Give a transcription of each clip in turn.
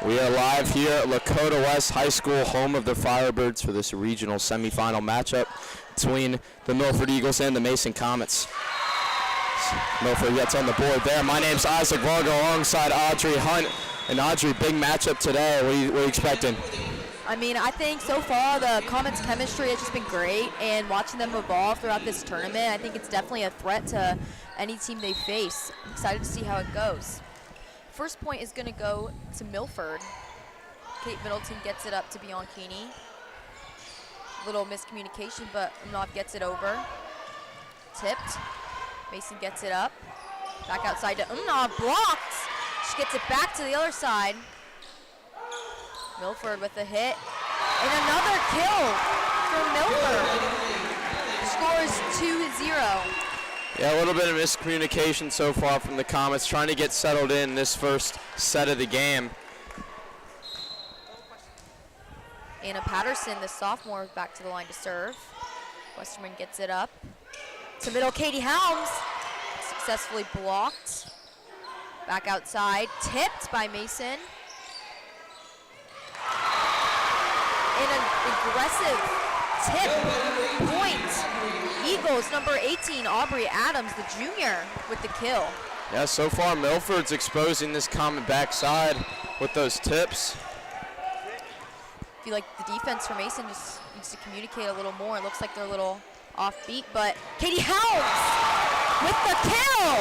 We are live here at Lakota West High School, home of the Firebirds, for this regional semifinal matchup between the Milford Eagles and the Mason Comets. Milford gets on the board there. My name's Isaac Vargo alongside Audrey Hunt. And Audrey, big matchup today. What are you expecting? I mean, I think so far the Comets' chemistry has just been great, and watching them evolve throughout this tournament, I think it's definitely a threat to any team they face. I'm excited to see how it goes. First point is going to go to Milford. Kate Middleton gets it up to Bianchini. Little miscommunication, but Umnov gets it over. Tipped. Mason gets it up. Back outside to Umnov, blocked. She gets it back to the other side. Milford with a hit. And another kill for Milford. Scores 2-0. Yeah, a little bit of miscommunication so far from the Comets, trying to get settled in this first set of the game. Anna Patterson, the sophomore, back to the line to serve. Westerman gets it up to middle. Katie Helms successfully blocked. Back outside, tipped by Mason. And an aggressive tip point. Eagles, number 18, Aubrey Adams, the junior, with the kill. Yeah, so far Milford's exposing this Comet backside with those tips. I feel like the defense for Mason just needs to communicate a little more. It looks like they're a little offbeat, but Katie Helms with the kill.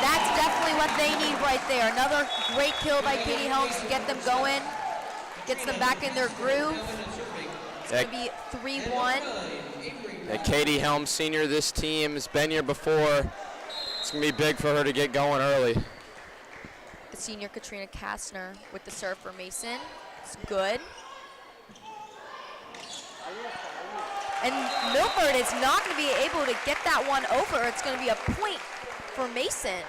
That's definitely what they need right there. Another great kill by Katie Helms to get them going, gets them back in their groove. It's going to be 3-1. Katie Helms, senior, this team has been here before. It's going to be big for her to get going early. The senior Katrina Kastner with the serve for Mason. It's good. And Milford is not going to be able to get that one over. It's going to be a point for Mason.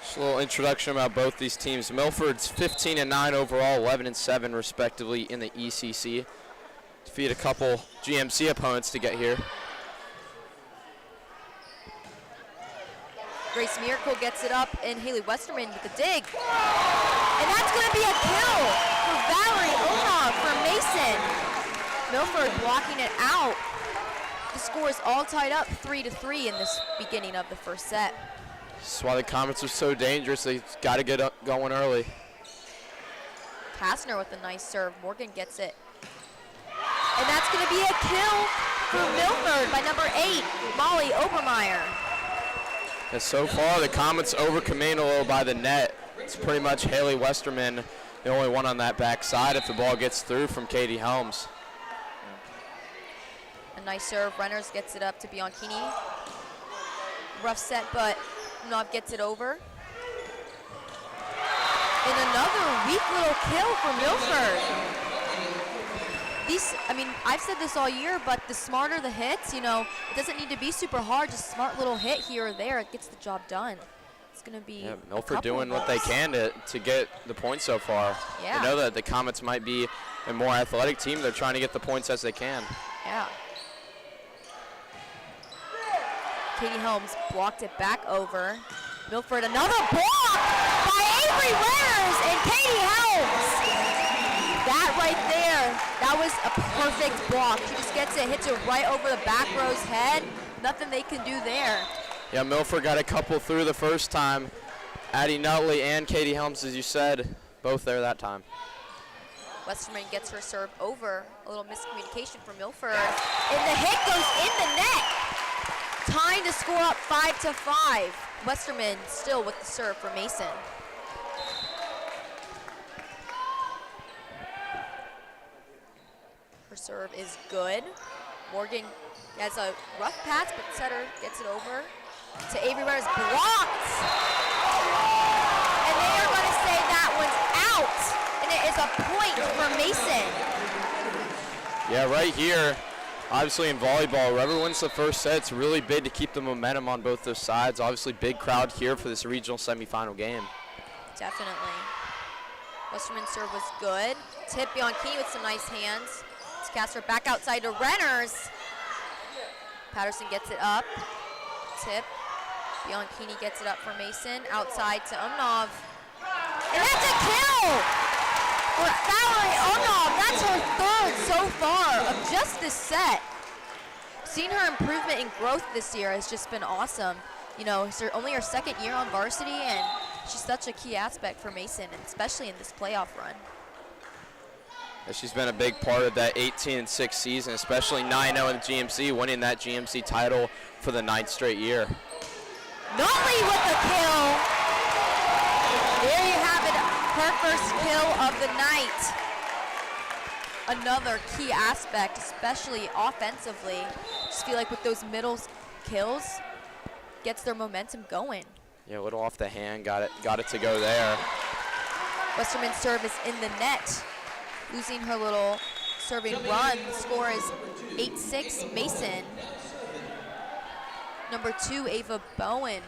Just a little introduction about both these teams. Milford's 15-9 overall, 11-7 respectively in the ECC. Defeat a couple GMC opponents to get here. Grace Miracle gets it up, and Haley Westerman with the dig. And that's going to be a kill for Valerie Omov for Mason. Milford blocking it out. The score is all tied up 3-3 in this beginning of the first set. That's why the Comets are so dangerous. They've got to get going early. Kastner with a nice serve. Morgan gets it. And that's going to be a kill for Milford by number 8, Molly Obermeyer. And so far, the Comets over Camino by the net. It's pretty much Haley Westerman, the only one on that backside if the ball gets through from Katie Helms. A nice serve. Renners gets it up to Bianchini. Rough set, but Nov gets it over. And another weak little kill for Milford. I've said this all year, but the smarter the hits, it doesn't need to be super hard, just a smart little hit here or there, it gets the job done. It's going to be Milford doing what they can to get the points so far. Yeah. They know that the Comets might be a more athletic team. They're trying to get the points as they can. Yeah. Katie Helms blocked it back over. Milford, another block by Avery Renners and Katie Helms. That right there, that was a perfect block. She just gets it, hits it right over the back row's head. Nothing they can do there. Yeah, Milford got a couple through the first time. Addie Nutley and Katie Helms, as you said, both there that time. Westerman gets her serve over. A little miscommunication for Milford. And the hit goes in the net. Tying to score up 5-5. Westerman still with the serve for Mason. Her serve is good. Morgan has a rough pass, but setter gets it over to Avery Renners. Blocked! And they are going to say that one's out. And it is a point for Mason. Yeah, right here, obviously in volleyball, whoever wins the first set, it's really big to keep the momentum on both those sides. Obviously, big crowd here for this regional semifinal game. Definitely. Westerman's serve was good. Tip Bianchini with some nice hands. Kastner back outside to Renners. Patterson gets it up. Tip. Bianchini gets it up for Mason. Outside to Umnov. And that's a kill For Valerie Onov, that's her third so far of just this set. Seeing her improvement and growth this year has just been awesome. You know, it's only her second year on varsity, and she's such a key aspect for Mason, and especially in this playoff run. She's been a big part of that 18-6 season, especially 9-0 in the GMC, winning that GMC title for the 9th straight year. Notley with the kill. There you have it, her first kill of the night. Another key aspect, especially offensively. Just feel like with those middle kills, gets their momentum going. Yeah, a little off the hand, got it to go there. Westerman's serve is in the net. Losing her little serving run. The score is 8-6 Mason. Number 2, Ava Bowen,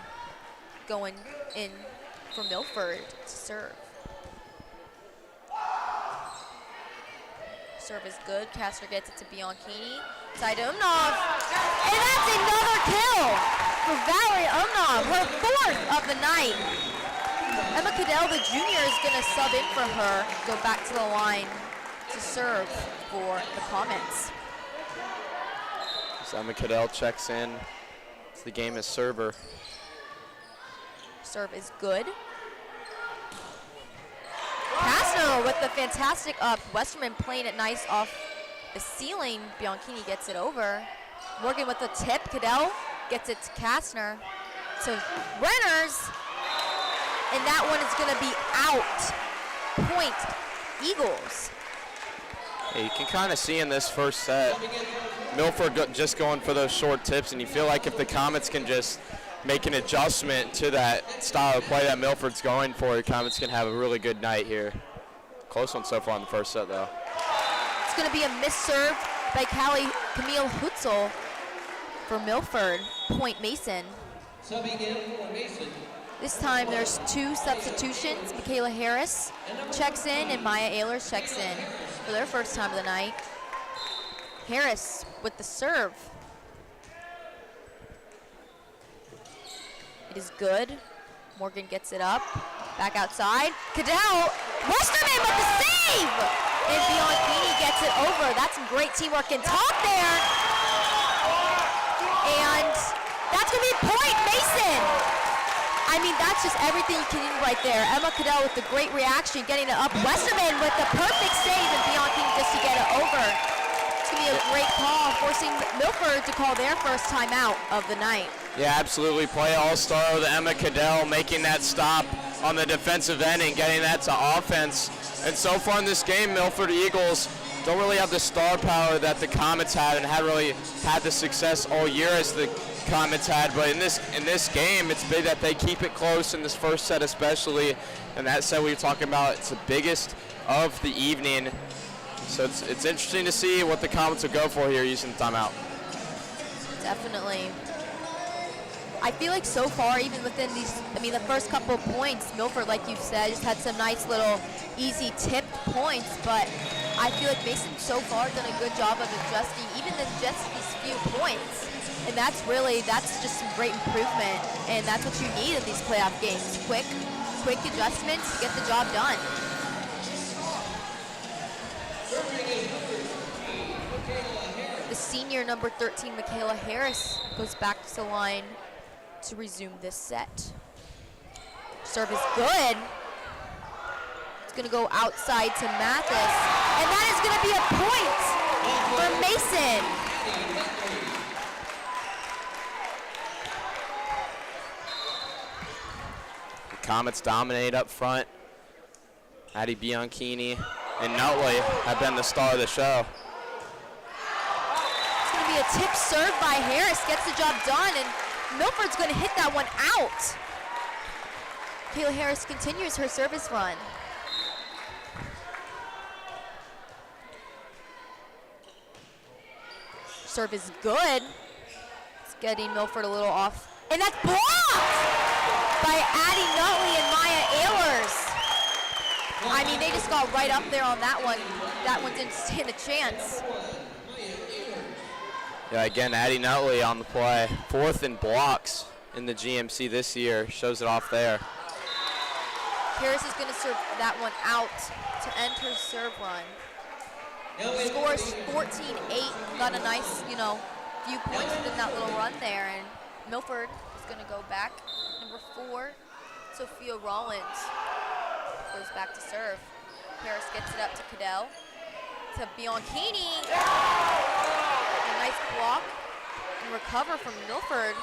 going in for Milford to serve. Serve is good. Kastner gets it to Bianchini. Side to Umnov. And that's another kill for Valerie Umnov, her 4th of the night. Emma Cadell, the junior, is going to sub in for her, go back to the line to serve for the Comets. So Emma Cadell checks in. It's the game as server. Serve is good. Kastner with the fantastic up. Westerman playing it nice off the ceiling. Bianchini gets it over. Morgan with the tip. Cadell gets it to Kastner. To Renners. And that one is going to be out. Point Eagles. Yeah, you can kind of see in this first set, Milford just going for those short tips, and you feel like if the Comets can just make an adjustment to that style of play that Milford's going for, the Comets can have a really good night here. Close one so far in the first set, though. It's going to be a miss serve by Camille Hutzel for Milford. Point Mason. Subbing in for Mason. This time there's 2 substitutions. Michaela Harris checks in and Maya Ehlers checks in for their first time of the night. Harris with the serve. It is good. Morgan gets it up. Back outside. Cadell. Westerman with the save! And Bianchini gets it over. That's some great teamwork in top there. And that's going to be point Mason. I mean, that's just everything you can do right there. Emma Cadell with the great reaction, getting it up. Westerman with the perfect save, and Bianchini just to get it over. It's going to be a great call, forcing Milford to call their first timeout of the night. Yeah, absolutely. Play all-star with Emma Cadell making that stop on the defensive end and getting that to offense. And so far in this game, Milford Eagles don't really have the star power that the Comets had and haven't really had the success all year as the Comets had, but in this game, it's big that they keep it close in this first set especially, and that set we were talking about, it's the biggest of the evening. So it's interesting to see what the Comets will go for here using the timeout. Definitely. I feel like so far, even within these, the first couple of points, Milford, like you said, just had some nice little easy tipped points, but I feel like Mason so far done a good job of adjusting even in just these few points. And that's just some great improvement, and that's what you need in these playoff games. Quick adjustments to get the job done. The senior number 13, Michaela Harris, goes back to the line to resume this set. Serve is good. It's going to go outside to Mathis, and that is going to be a point for Mason. Comets dominate up front. Addie Bianchini and Notley have been the star of the show. It's going to be a tip serve by Harris, gets the job done, and Milford's going to hit that one out. Kayla Harris continues her service run. Serve is good. It's getting Milford a little off. And that's blocked by Addie Nutley and Maya Ehlers. I mean, they just got right up there on that one. That one didn't stand a chance. Yeah, again, Addie Nutley on the play. 4th in blocks in the GMC this year. Shows it off there. Harris is going to serve that one out to end her serve run. Scores 14-8. Got a nice, few points within that little run there. And Milford is going to go back. Number 4, Sophia Rollins goes back to serve. Harris gets it up to Cadell. To Bianchini. A nice block and recover from Milford.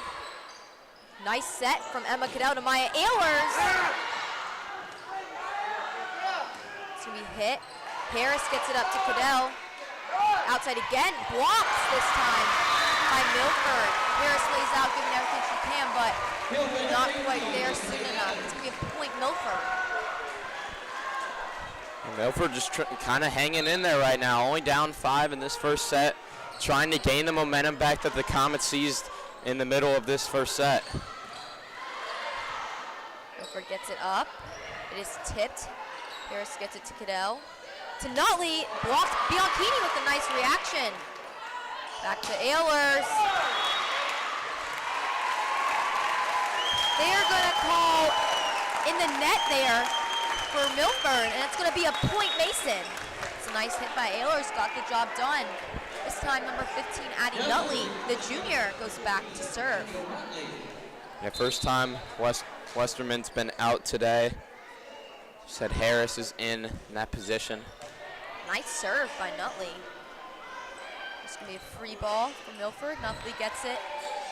Nice set from Emma Cadell to Maya Ehlers. It's going to be hit. Harris gets it up to Cadell. Outside again, blocks this time by Milford. Harris lays out, giving everything she can, but not quite there soon enough. It's going to be a point Milford. And Milford just kind of hanging in there right now, only down 5 in this first set, trying to gain the momentum back that the Comets seized in the middle of this first set. Milford gets it up. It is tipped. Harris gets it to Cadell. To Nutley, blocked Bianchini with a nice reaction. Back to Ehlers. They are going to call in the net there for Milford, and it's going to be a point Mason. It's a nice hit by Ehlers, got the job done. This time, number 15, Addie Nutley, the junior, goes back to serve. Yeah, first time Westerman's been out today. Said Harris is in that position. Nice serve by Nutley. It's going to be a free ball for Milford. Nutley gets it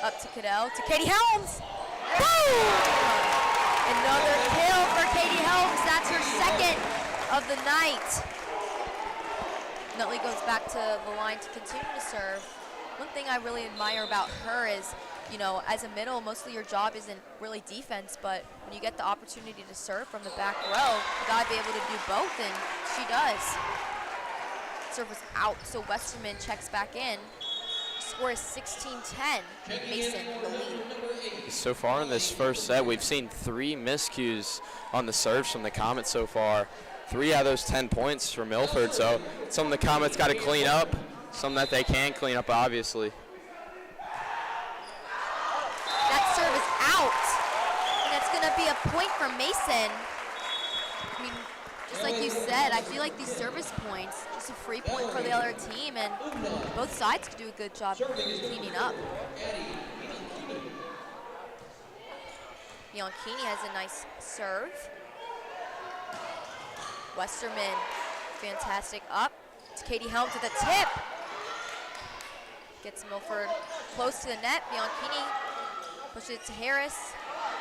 up to Cadell, to Katie Helms. Boom! Another kill for Katie Helms. That's her second of the night. Nutley goes back to the line to continue to serve. One thing I really admire about her is, as a middle, mostly your job isn't really defense, but when you get the opportunity to serve from the back row, you gotta be able to do both, and she does. Serve was out, so Westerman checks back in. Score is 16-10. Mason in the lead. So far in this first set, we've seen 3 miscues on the serves from the Comets so far. 3 out of those 10 points for Milford, so some of the Comets got to clean up, some that they can clean up, obviously. That serve is out, and it's going to be a point for Mason. I mean, just like you said, I feel like these service points, just a free point for the other team, and both sides could do a good job cleaning up. Bianchini has a nice serve. Westerman, fantastic up. It's Katie Helms with a tip. Gets Milford close to the net. Bianchini pushes it to Harris,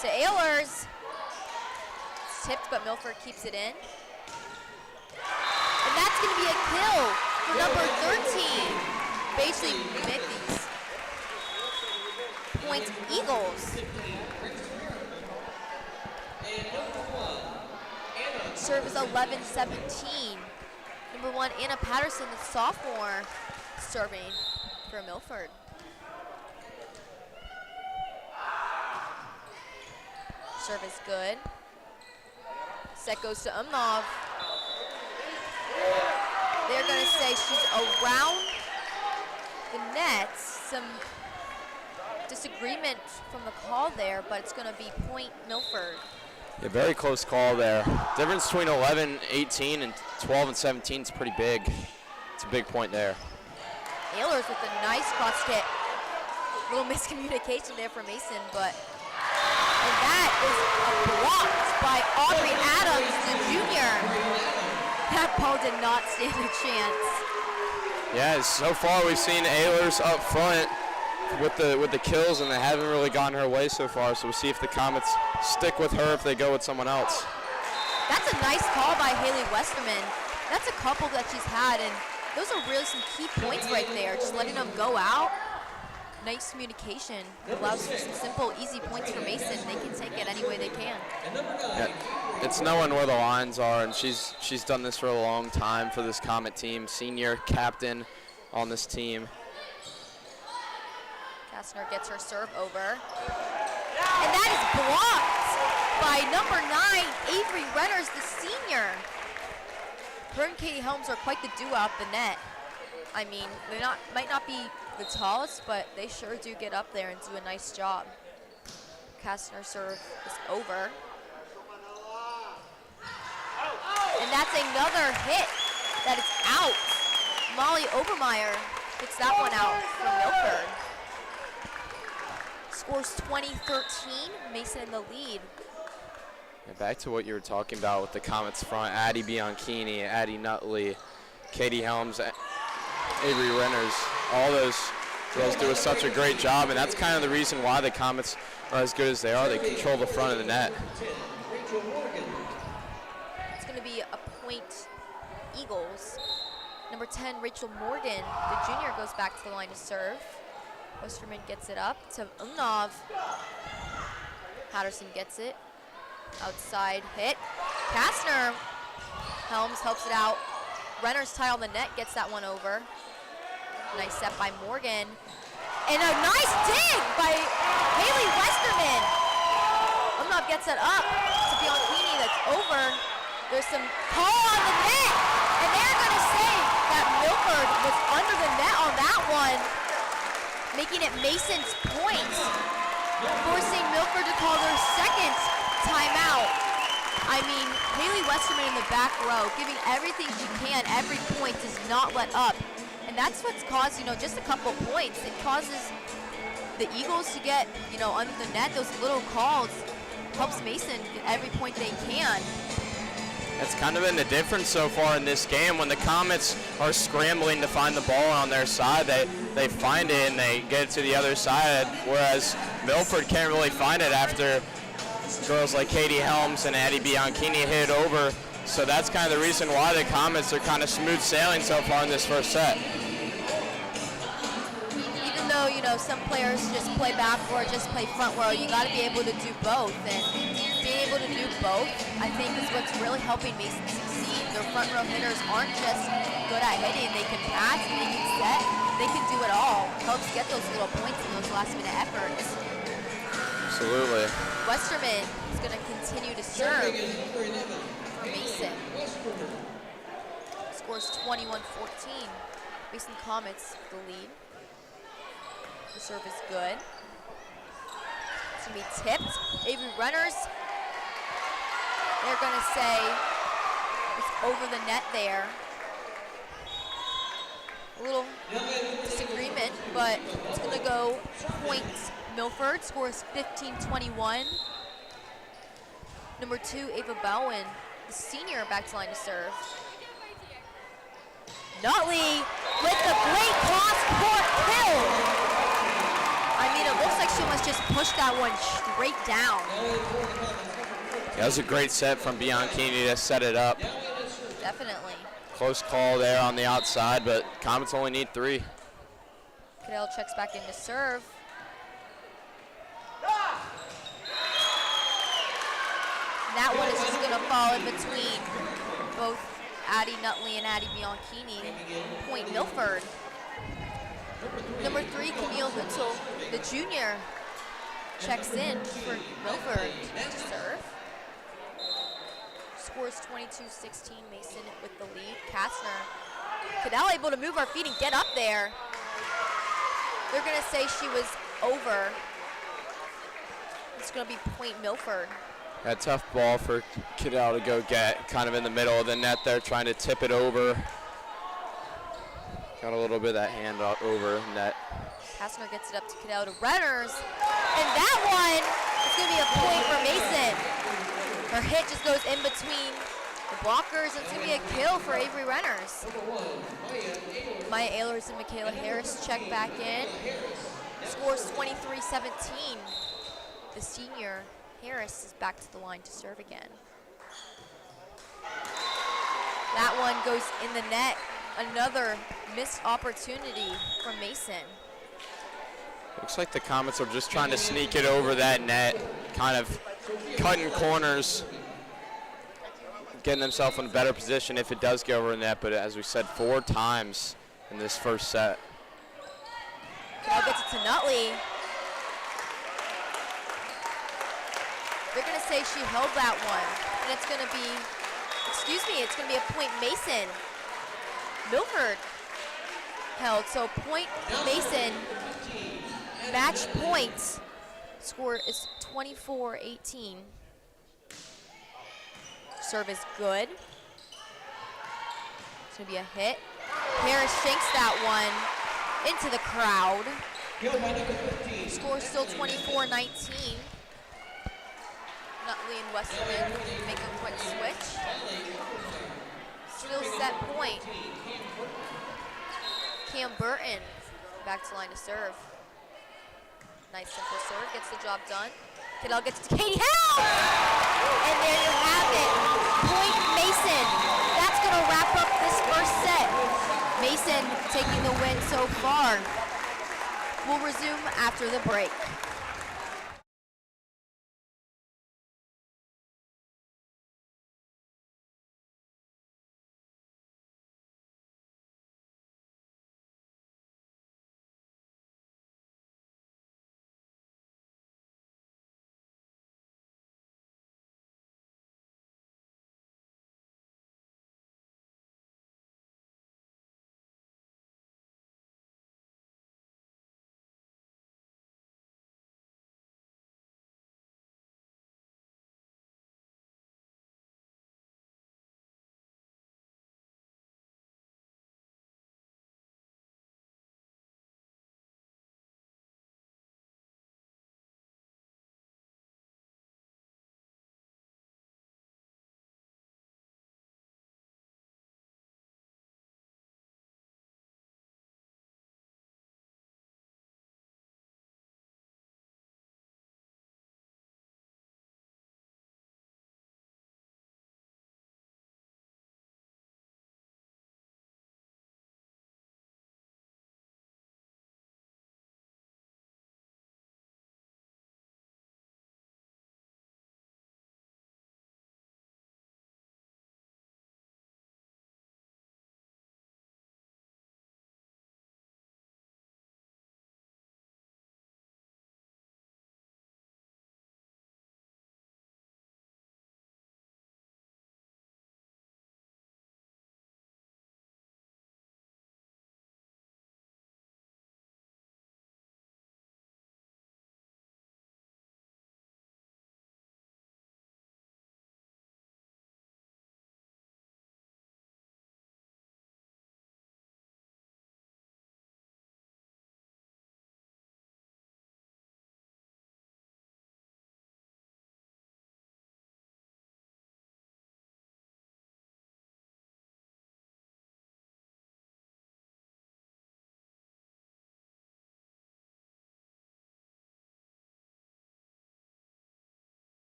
to Ehlers. It's tipped, but Milford keeps it in. And that's going to be a kill for number 13, Bashley Mickey's. Point Eagles. Serve is 11-17. Number 1, Anna Patterson, the sophomore, serving for Milford. Serve is good. Set goes to Umnov. They're going to say she's around the net. Some disagreement from the call there, but it's going to be point Milford. A very close call there. Difference between 11-18 and 12-17 is pretty big. It's a big point there. Ehlers with a nice cross hit. A little miscommunication there from Mason, but and that is blocked by Aubrey Adams, the junior. That ball did not stand a chance. Yeah, so far we've seen Ehlers up front with the kills, and they haven't really gotten her way so far. So we'll see if the Comets stick with her if they go with someone else. That's a nice call by Haley Westerman. That's a couple that she's had, and those are really some key points right there. Just letting them go out. Nice communication. Allows for some simple, easy points for Mason. They can take it any way they can. Yeah, it's knowing where the lines are, and she's done this for a long time for this Comet team. Senior captain on this team. Kastner gets her serve over. And that is blocked by number 9, Avery Renners, the senior. Her and Katie Helms are quite the duo out the net. I mean, they might not be the tallest, but they sure do get up there and do a nice job. Kastner's serve is over. And that's another hit that is out. Molly Obermeyer gets that one out from Milford. Scores 20-13, Mason in the lead. And back to what you were talking about with the Comets front, Addie Bianchini, Addie Nutley, Katie Helms, Avery Renners, all those girls do such a great job, and that's kind of the reason why the Comets are as good as they are. They control the front of the net. It's going to be a point Eagles. Number 10, Rachel Morgan, the junior, goes back to the line to serve. Westerman gets it up to Umnov. Patterson gets it. Outside hit. Kastner. Helms helps it out. Renner's tie on the net, gets that one over. Nice set by Morgan. And a nice dig by Haley Westerman. Umnov gets it up to Bianchini, that's over. There's some call on the net, and they're gonna say that Milford was under the net on that one, making it Mason's point, forcing Milford to call their second timeout. I mean, Haley Westerman in the back row, giving everything she can, every point, does not let up. And that's what's caused, just a couple points. It causes the Eagles to get, under the net. Those little calls helps Mason get every point they can. That's kind of been the difference so far in this game. When the Comets are scrambling to find the ball on their side, they find it and they get it to the other side, whereas Milford can't really find it after girls like Katie Helms and Addie Bianchini hit it over. So that's kind of the reason why the Comets are kind of smooth sailing so far in this first set. Even though, some players just play back or just play front row, you got to be able to do both. And being able to do both, I think, is what's really helping Mason succeed. Their front row hitters aren't just good at hitting. They can pass, they can set, they can do it all. Helps get those little points in those last-minute efforts. Absolutely. Westerman is going to continue to serve for Mason. Scores 21-14. Mason Comets the lead. The serve is good. It's going to be tipped. Avery Renners, they're going to say it's over the net there. A little disagreement, but it's going to go point Milford. Scores 15-21. Number 2, Ava Bowen, the senior, back to line to serve. Nutley with the great cross-court kill. I mean, it looks like she almost just pushed that one straight down. That was a great set from Bianchini to set it up. Definitely. Close call there on the outside, but Comets only need 3. Cadell checks back in to serve. And that one is just going to fall in between both Addie Nutley and Addie Bianchini. Point Milford. Number 3, Camille Hutzel, the junior, checks in for Milford to serve. Scores 22-16, Mason with the lead. Kastner. Cadell able to move her feet and get up there. They're going to say she was over. It's going to be point Milford. A tough ball for Cadell to go get, kind of in the middle of the net there, trying to tip it over. Got a little bit of that hand over net. Kastner gets it up to Cadell to Renners. And that one is going to be a point for Mason. Her hit just goes in between the blockers. It's going to be a kill for Avery Renners. Maya Ehlers and Michaela Harris check back in. Scores 23-17. The senior Harris is back to the line to serve again. That one goes in the net. Another missed opportunity from Mason. Looks like the Comets are just trying to sneak it over that net, kind of cutting corners, getting themselves in a better position if it does go over the net, but as we said, 4 times in this first set. Now gets it to Nutley. They're going to say she held that one, and it's going to be, it's going to be a point Mason. Milford held, so point Mason, match point. Score is 24-18. Serve is good. It's going to be a hit. Harris shanks that one into the crowd. Score still 24-19. Nutley and Westerman make a quick switch. Still set point. Cam Burton back to line to serve. Nice simple serve, gets the job done. Cadell gets to Katie Howe! And there you have it. Point Mason. That's going to wrap up this first set. Mason taking the win so far. We'll resume after the break.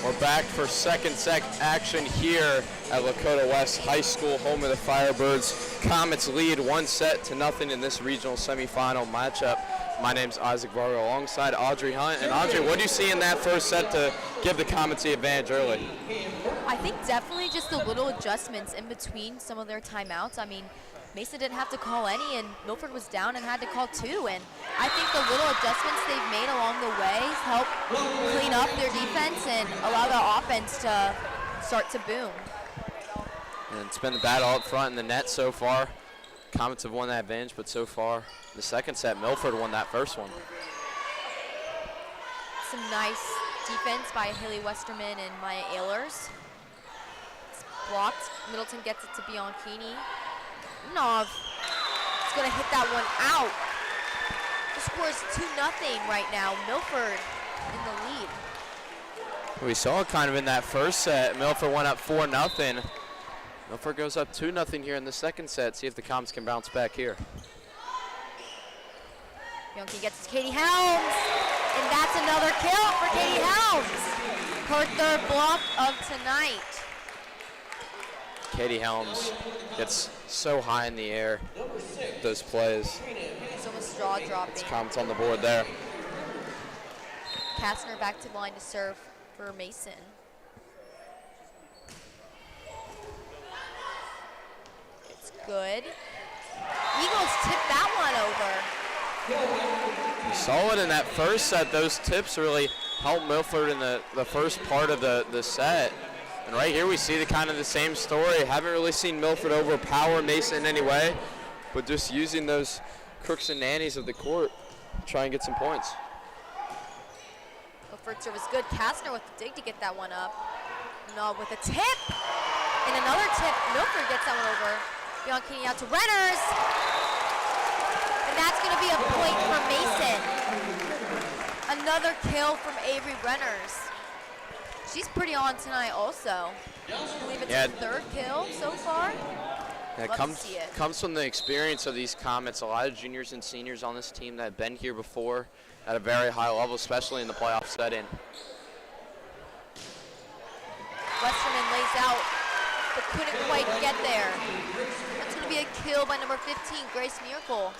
We're back for second set action here at Lakota West High School, home of the Firebirds. Comets lead 1-0 in this regional semifinal matchup. My name's Isaac Vargo alongside Audrey Hunt. And Audrey, what do you see in that first set to give the Comets the advantage early? I think definitely just the little adjustments in between some of their timeouts. I mean, Mesa didn't have to call any, and Milford was down and had to call 2. And I think the little adjustments they've made along the way help clean up their defense and allow the offense to start to boom. And it's been the battle up front in the net so far. Comets have won that advantage, but so far, the second set, Milford won that first one. Some nice defense by Haley Westerman and Maya Ehlers. It's blocked. Middleton gets it to Bianchini. Nov going to hit that one out. The score is 2-0 right now. Milford in the lead. We saw it kind of in that first set. Milford went up 4-0. Milford goes up 2-0 here in the second set. See if the Comets can bounce back here. Bianchi gets to Katie Helms, and that's another kill for Katie Helms. Her third block of tonight. Katie Helms gets so high in the air, those plays. It's almost jaw-dropping. Comets on the board there. Kastner back to the line to serve for Mason. It's good. Eagles tip that one over. We saw it in that first set. Those tips really helped Milford in the first part of the set. And right here we see the kind of the same story. Haven't really seen Milford overpower Mason in any way, but just using those crooks and nannies of the court to try and get some points. Milford serve is good. Kastner with the dig to get that one up. No, with a tip. And another tip. Milford gets that one over. Bianchini out to Renners. And that's going to be a point for Mason. Another kill from Avery Renners. She's pretty on tonight also. I believe it's her third kill so far. It comes from the experience of these Comets. A lot of juniors and seniors on this team that have been here before at a very high level, especially in the playoff setting. Westerman lays out, but couldn't quite get there. That's going to be a kill by number 15, Grace Miracle,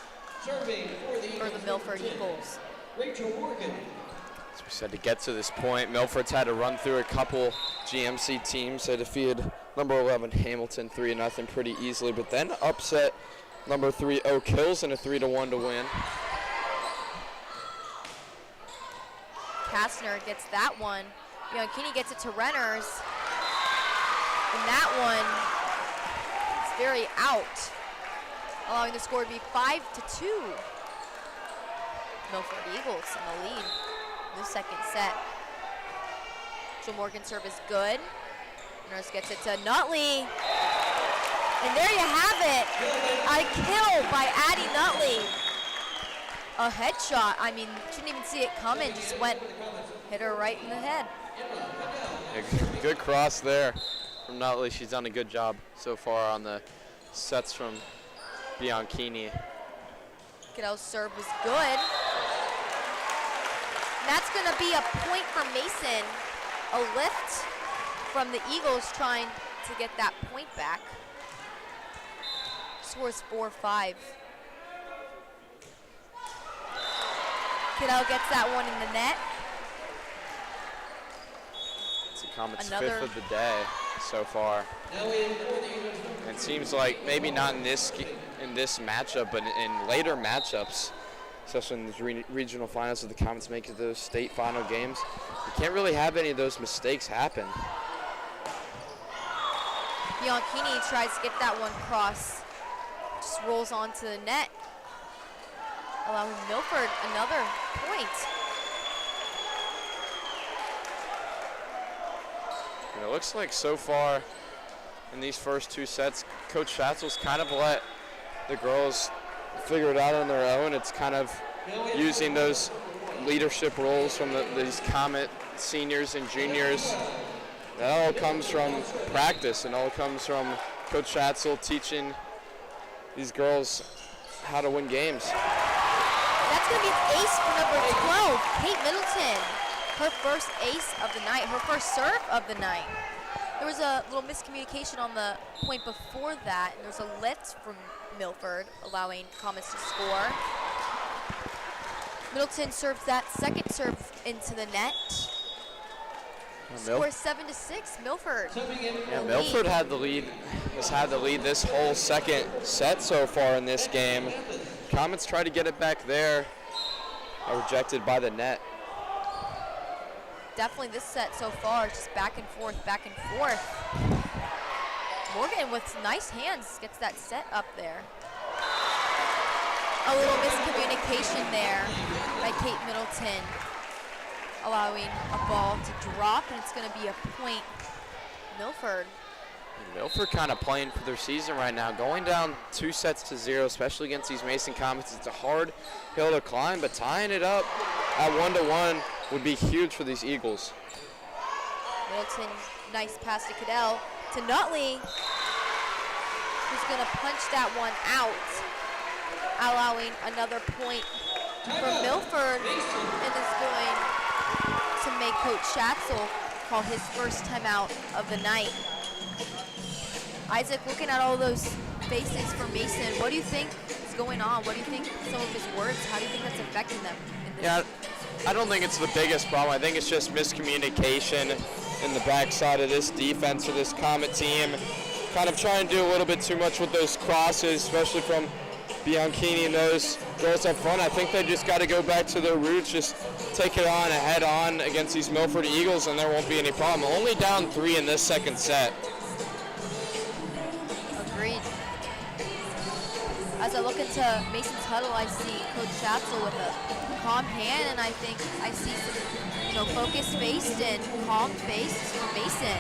for the Milford Eagles. Rachel Morgan. As we said, to get to this point, Milford's had to run through a couple GMC teams. They defeated number 11 Hamilton 3-0 pretty easily, but then upset number 3 Oak Hills in a 3-1 to win. Kastner gets that one. Bianchini gets it to Renners. And that one is very out, allowing the score to be 5-2. Milford Eagles in the lead in the second set. Jill Morgan's serve is good. Renners gets it to Nutley. And there you have it. A kill by Addie Nutley. A headshot. I mean, shouldn't even see it coming. Just hit her right in the head. A good cross there from Nutley. She's done a good job so far on the sets from Bianchini. Goodell's serve was good. And that's going to be a point for Mason. A lift from the Eagles trying to get that point back. Scores 4-5. Goodell gets that one in the net. It's the Comets' fifth of the day so far. And it seems like maybe not in this matchup, but in later matchups, especially in the regional finals of the Comets make it those state final games, you can't really have any of those mistakes happen. Bianchini tries to get that one cross. Just rolls onto the net, allowing Milford another point. And it looks like so far in these first two sets, Coach Schatzel's kind of let the girls figure it out on their own. It's kind of using those leadership roles from these Comet seniors and juniors. That all comes from practice and all comes from Coach Schatzel teaching these girls how to win games. That's going to be an ace for number 12, Kate Middleton. Her first ace of the night, her first serve of the night. There was a little miscommunication on the point before that, and there's a lift from Milford, allowing Comets to score. Middleton serves that second serve into the net. Score 7-6, Milford. Yeah, Milford had the lead. Has had the lead this whole second set so far in this game. Comets try to get it back there, rejected by the net. Definitely this set so far, just back and forth, back and forth. Morgan with nice hands gets that set up there. A little miscommunication there by Kate Middleton, allowing a ball to drop, and it's going to be a point. Milford. Milford kind of playing for their season right now, going down 2-0, especially against these Mason Comets. It's a hard hill to climb, but tying it up at 1-1 would be huge for these Eagles. Middleton, nice pass to Cadell. To Nutley, who's going to punch that one out, allowing another point for Milford, and is going to make Coach Schatzel call his first timeout of the night. Isaac, looking at all those faces for Mason, what do you think is going on? What do you think some of his words, how do you think that's affecting them? Yeah, I don't think it's the biggest problem. I think it's just miscommunication in the backside of this defense for this Comet team. Kind of trying to do a little bit too much with those crosses, especially from Bianchini and those girls up front. I think they just got to go back to their roots, just take it on head on against these Milford Eagles, and there won't be any problem. Only down 3 in this second set. Agreed. As I look into Mason's huddle, I see Coach Schatzel with a calm hand, and I think I see some, focus-faced and calm-faced for Mason.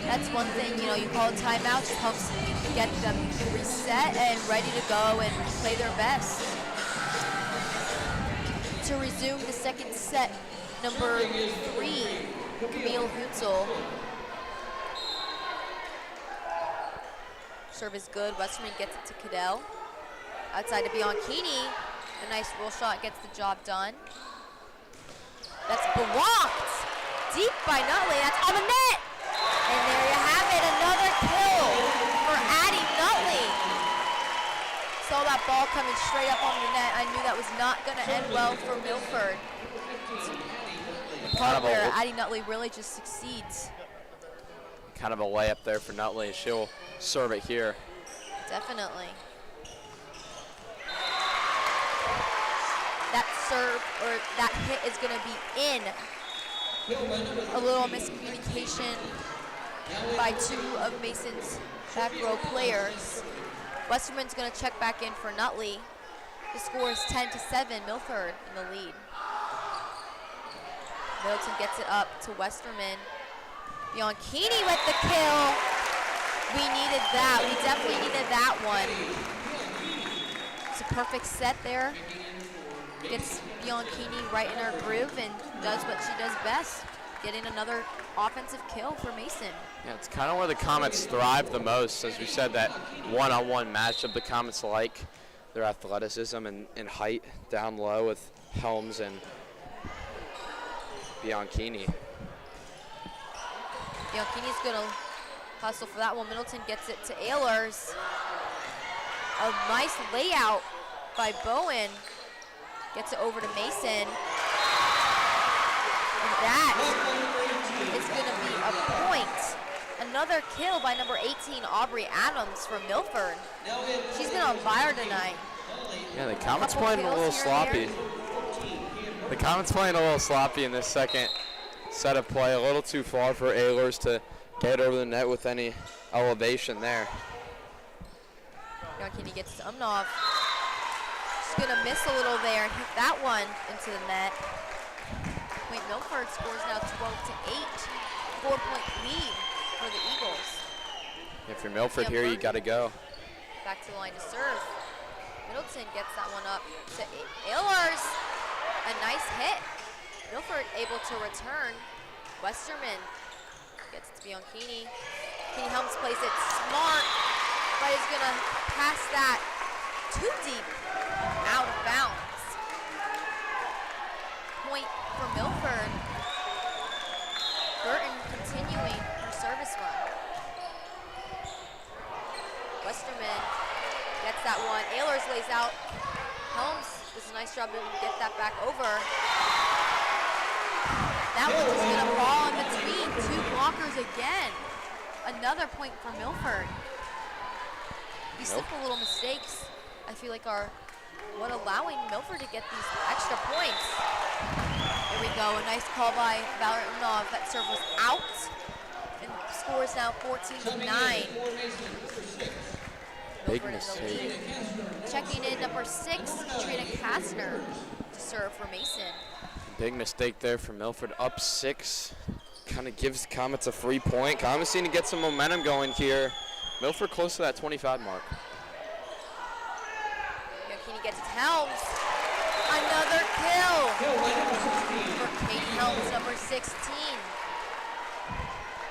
That's one thing, you call a timeout, just helps get them reset and ready to go and play their best. To resume the second set, number 3, Camille Hutzel. Serve is good. Westerman gets it to Cadell. Outside to Bianchini. A nice roll shot gets the job done. That's blocked. Deep by Nutley. That's on the net. And there you have it. Another kill for Addie Nutley. Saw that ball coming straight up on the net. I knew that was not going to end well for Milford. The part where Addie Nutley really just succeeds. Kind of a layup there for Nutley. She'll serve it here. Definitely. That serve or that hit is going to be in. A little miscommunication by 2 of Mason's back row players. Westerman's going to check back in for Nutley. The score is 10-7, Milford in the lead. Middleton gets it up to Westerman. Bianchini with the kill. We needed that. We definitely needed that one. It's a perfect set there. Gets Bianchini right in her groove and does what she does best, getting another offensive kill for Mason. Yeah, it's kind of where the Comets thrive the most. As we said, that one-on-one matchup the Comets like, their athleticism and height down low with Helms and Bianchini. Bianchini's going to hustle for that one. Middleton gets it to Ehlers. A nice layout by Bowen. Gets it over to Mason. And that is going to be a point. Another kill by number 18, Aubrey Adams from Milford. She's been on fire tonight. Yeah, the Comets playing a little sloppy. The Comets playing a little sloppy in this second set of play. A little too far for Ehlers to get over the net with any elevation there. Bianchini gets to Umnov. She's going to miss a little there and hit that one into the net. Point Milford scores now 12-8. 4-point lead for the Eagles. If you're Milford here, you got to go. Back to the line to serve. Middleton gets that one up to Ehlers. A nice hit. Milford able to return. Westerman gets it to Bianchini. Kenny Helms plays it smart, but is going to pass that too deep out of bounds. Point for Milford. Burton continuing her service run. Westerman gets that one. Ehlers lays out. Helms does a nice job to get that back over. That one just going to fall in between 2 blockers again. Another point for Milford. These simple little mistakes, I feel like, are what allowing Milford to get these extra points. There we go, a nice call by Valerie Umnov. That serve was out, and the score is now 14-9. Big mistake. Checking in number 6, Katrina Kastner to serve for Mason. Big mistake there for Milford, up 6. kind of gives Comets a free point. Comets need to get some momentum going here. Milford close to that 25 mark. Bianchini gets it to Helms. Another kill for Katie Helms, number 16.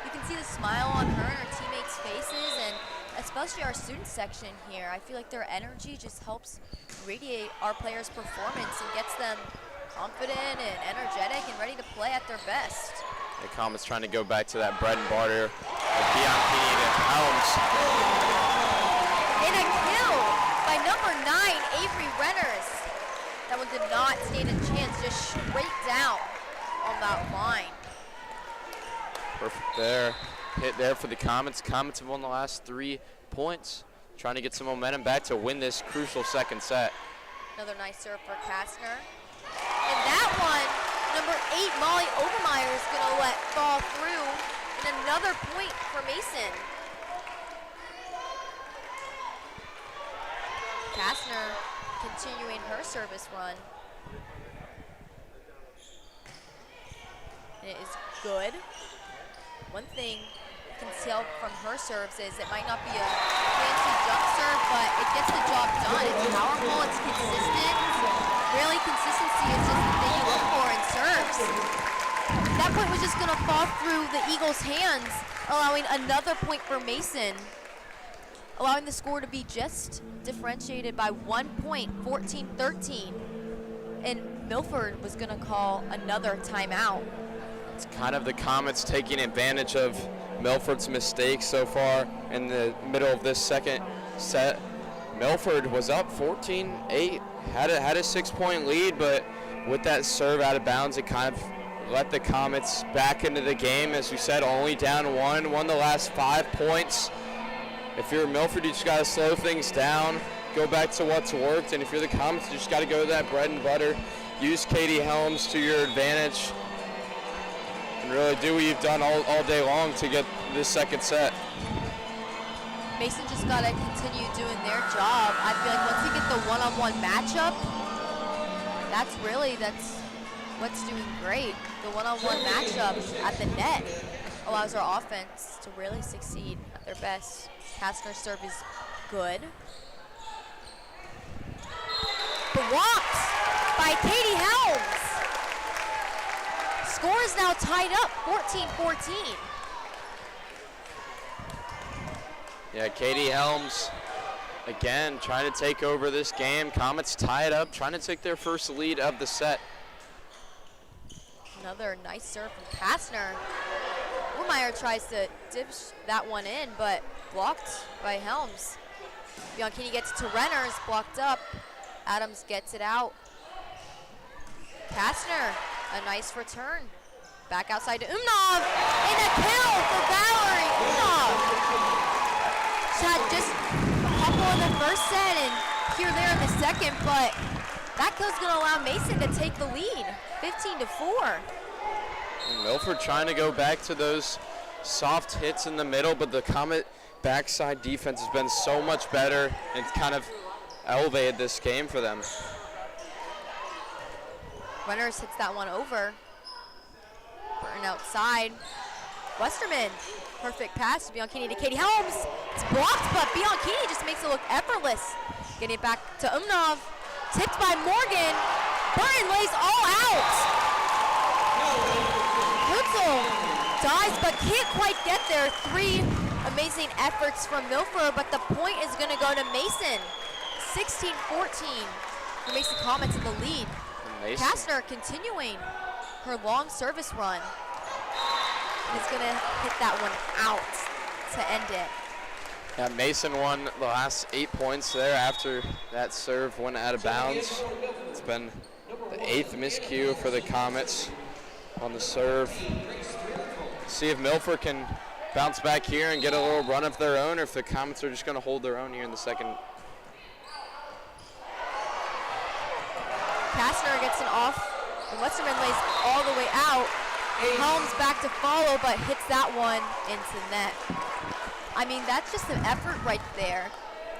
You can see the smile on her and her teammates' faces, and especially our student section here. I feel like their energy just helps radiate our players' performance and gets them confident and energetic and ready to play at their best. The Comets trying to go back to that bread and butter of Bianchini to Helms. And a kill by number 9, Avery Renners. That one did not stand a chance, just straight down on that line. Perfect there. Hit there for the Comets. Comets have won the last 3 points. Trying to get some momentum back to win this crucial second set. Another nice serve for Kastner. And that one, number 8, Molly Obermeyer is going to let fall through. And another point for Mason. Kastner continuing her service run. And it is good. One thing you can tell from her serves is it might not be a fancy jump serve, but it gets the job done. It's powerful, it's consistent. Really, consistency is just the thing you look for in serves. That point was just going to fall through the Eagles' hands, allowing another point for Mason, allowing the score to be just differentiated by 1 point, 14-13. And Milford was going to call another timeout. It's kind of the Comets taking advantage of Milford's mistakes so far in the middle of this second set. Milford was up 14-8, had a 6-point lead, but with that serve out of bounds, it kind of let the Comets back into the game. As we said, only down won the last 5 points. If you're Milford, you just got to slow things down, go back to what's worked, and if you're the Comets, you just got to go to that bread and butter. Use Katie Helms to your advantage, and really do what you've done all day long to get this second set. Mason just got to continue doing their job. I feel like once we get the one-on-one matchup, that's what's doing great. The one-on-one matchup at the net allows our offense to really succeed at their best. Kastner's serve is good. Blocked by Katie Helms. Score is now tied up, 14-14. Yeah, Katie Helms, again, trying to take over this game. Comets tie it up, trying to take their first lead of the set. Another nice serve from Kastner. Urmeyer tries to dish that one in, but blocked by Helms. Bianchini gets it to Renners, blocked up. Adams gets it out. Kastner, a nice return. Back outside to Umnov, and a kill for Valerie Umnov. She had just a couple in the first set and here there in the second, but that kill's gonna allow Mason to take the lead, 15-4. And Milford trying to go back to those soft hits in the middle, but the Comet backside defense has been so much better and kind of elevated this game for them. Renners hits that one over. Burton outside. Westerman, perfect pass to Bianchini to Katie Helms. It's blocked, but Bianchini just makes it look effortless. Getting it back to Umnov. Tipped by Morgan. Burton lays all out. Hutzel dies, but can't quite get there. 3 amazing efforts from Milford, but the point is going to go to Mason. 16-14 for Mason Comets in the lead. Kastner continuing her long service run. Is going to hit that one out to end it. Yeah, Mason won the last 8 points there after that serve went out of bounds. It's been the 8th miscue for the Comets on the serve. See if Milford can bounce back here and get a little run of their own, or if the Comets are just going to hold their own here in the second. Kastner gets it off, and Westerman lays all the way out. Helms back to follow, but hits that one into net. I mean, that's just an effort right there.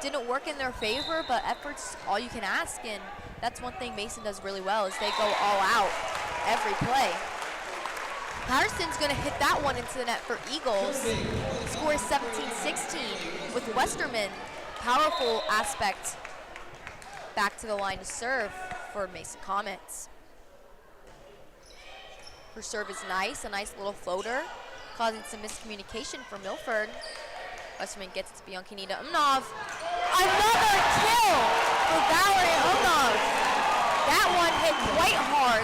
Didn't work in their favor, but effort's all you can ask, and that's one thing Mason does really well, is they go all out every play. Patterson's going to hit that one into the net for Eagles. Score is 17-16 with Westerman. Powerful aspect. Back to the line to serve for Mason Comets. Her serve is nice, a nice little floater, causing some miscommunication for Milford. Westerman gets it to Bianchini to Umnov. Another kill for Valerie Umnov. That one hit quite hard,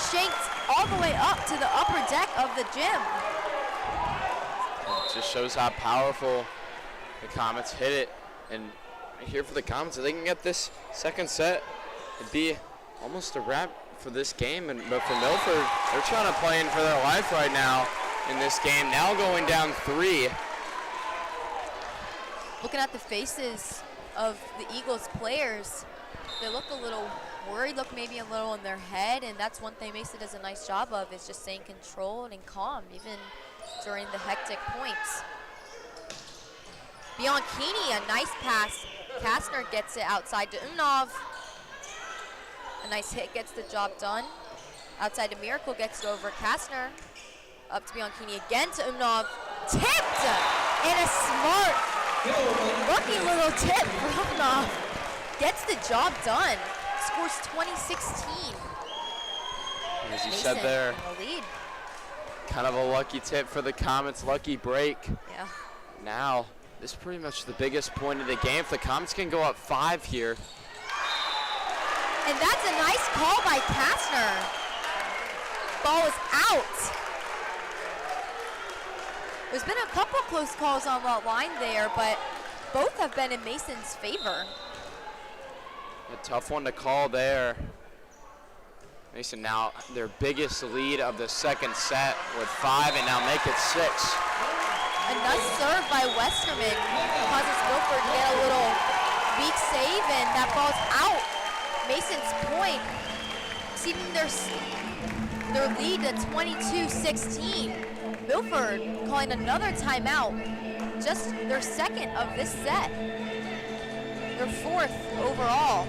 shanked all the way up to the upper deck of the gym. It just shows how powerful the Comets hit it. And here for the Comets, if they can get this second set, it'd be almost a wrap for this game. But for Milford, they're trying to play in for their life right now in this game. Now going down 3. Looking at the faces of the Eagles players, they look a little worried, look maybe a little in their head, and that's one thing Mason does a nice job of, is just staying controlled and calm, even during the hectic points. Bianchini, a nice pass. Kastner gets it outside to Umnov. A nice hit gets the job done. Outside to Miracle, gets it over Kastner. Up to Bianchini again to Umnov. Tipped! And a smart looking little tip for Umnov. Gets the job done. Scores 20-16. As you said there, in the lead. kind of a lucky tip for the Comets, lucky break. Yeah. Now, this is pretty much the biggest point of the game. If the Comets can go up 5 here. And that's a nice call by Kastner. Ball is out. There's been a couple close calls on that line there, but both have been in Mason's favor. A tough one to call there. Mason now their biggest lead of the second set with 5 and now make it 6. A nice serve by Westerman causes Milford to get a little weak save, and that ball's out. Mason's point, exceeding their lead to 22-16. Milford calling another timeout, just their second of this set. Their 4th overall.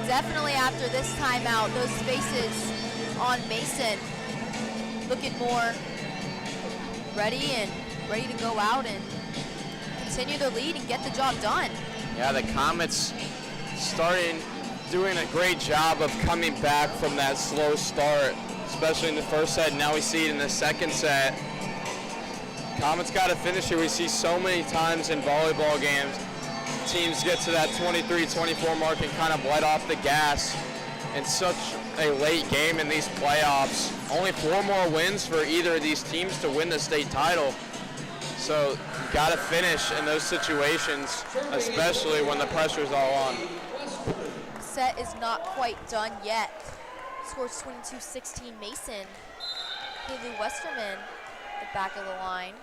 Definitely after this timeout, those faces on Mason looking more ready to go out and continue their lead and get the job done. Yeah, the Comets doing a great job of coming back from that slow start, especially in the first set. Now we see it in the second set. Comets got to finish here. We see so many times in volleyball games, teams get to that 23-24 mark and kind of let off the gas in such a late game in these playoffs. Only 4 more wins for either of these teams to win the state title. So you got to finish in those situations, especially when the pressure's all on. Set is not quite done yet. Scores 22-16 Mason. Haley Westerman, the back of the line.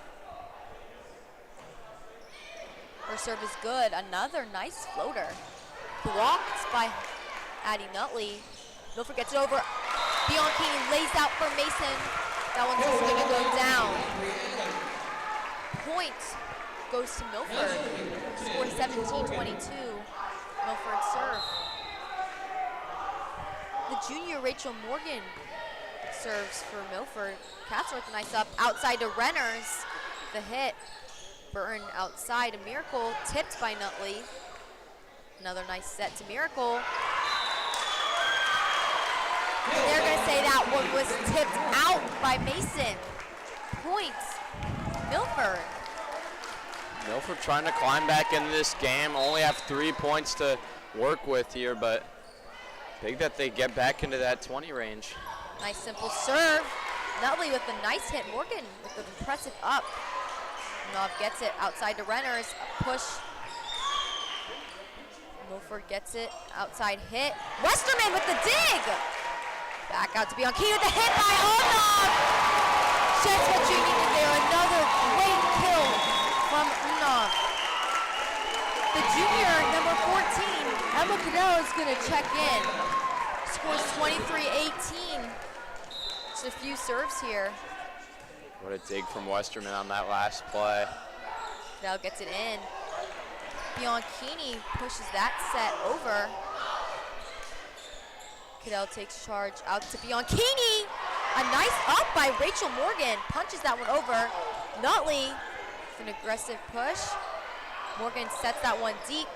Her serve is good. Another nice floater. Blocked by Addie Nutley. Milford gets it over. Bianchini lays out for Mason. That one's just going to go down. Point goes to Milford. Score 17-22. Milford serve. The junior Rachel Morgan serves for Milford. Kastner with a nice up. Outside to Renners. The hit. Burton outside to Miracle. Tipped by Nutley. Another nice set to Miracle. And they're going to say that one was tipped out by Mason. Points. Milford. Milford trying to climb back into this game. Only have 3 points to work with here, but big that they get back into that 20 range. Nice simple serve. Nutley with a nice hit. Morgan with an impressive up. Nov gets it outside to Renners. A push. Milford gets it. Outside hit. Westerman with the dig. Back out to Bianchini with the hit by Unov. Just what you needed there. Another great kill from Unov. The junior, number 14, Emma Cadell, is going to check in. Scores 23-18. Just a few serves here. What a dig from Westerman on that last play. Cadell gets it in. Bianchini pushes that set over. Cadell takes charge out to Bianchini. A nice up by Rachel Morgan. Punches that one over. Nutley with an aggressive push. Morgan sets that one deep.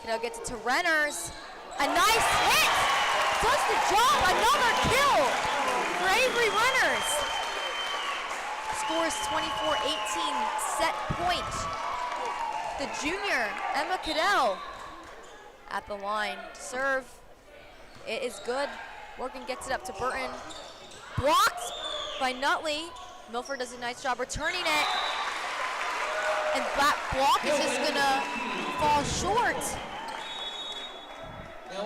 Cadell gets it to Renners. A nice hit. Does the job. Another kill for Avery Renners. Scores 24-18, set point. The junior, Emma Cadell, at the line. Serve, it is good. Morgan gets it up to Burton. Blocked by Nutley. Milford does a nice job returning it. And that block is just gonna fall short.